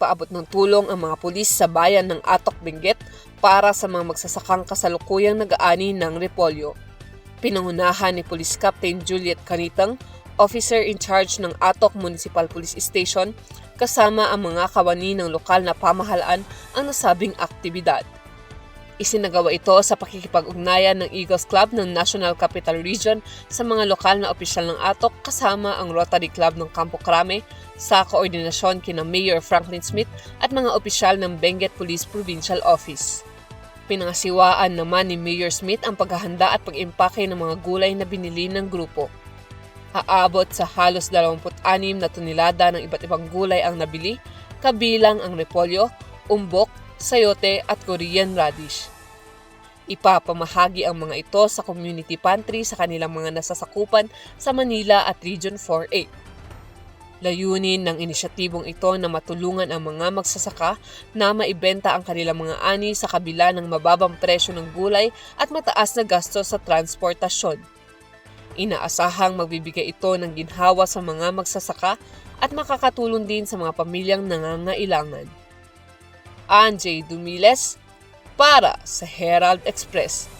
nagpaabot ng tulong ang mga pulis sa bayan ng Atok, Benguet para sa mga magsasakang kasalukuyang nag-aani ng repolyo. Pinangunahan ni Police Captain Juliet Canitang, officer in charge ng Atok Municipal Police Station, kasama ang mga kawani ng lokal na pamahalaan ang nasabing aktibidad. Isinagawa ito sa pakikipag-ugnayan ng Eagles Club ng National Capital Region sa mga lokal na opisyal ng Atok kasama ang Rotary Club ng Campo Crame sa koordinasyon kina Mayor Franklin Smith at mga opisyal ng Benguet Police Provincial Office. Pinangasiwaan naman ni Mayor Smith ang paghahanda at pag-impake ng mga gulay na binili ng grupo. Aabot sa halos 26 na tonelada ng iba't ibang gulay ang nabili, kabilang ang repolyo, umbok, sayote at Korean radish. Ipapamahagi ang mga ito sa community pantry sa kanilang mga nasasakupan sa Manila at Region 4A. Layunin ng inisyatibong ito na matulungan ang mga magsasaka na maibenta ang kanilang mga ani sa kabila ng mababang presyo ng gulay at mataas na gasto sa transportasyon. Inaasahang magbibigay ito ng ginhawa sa mga magsasaka at makakatulong din sa mga pamilyang nangangailangan. Anjay Dumiles para sa Herald Express.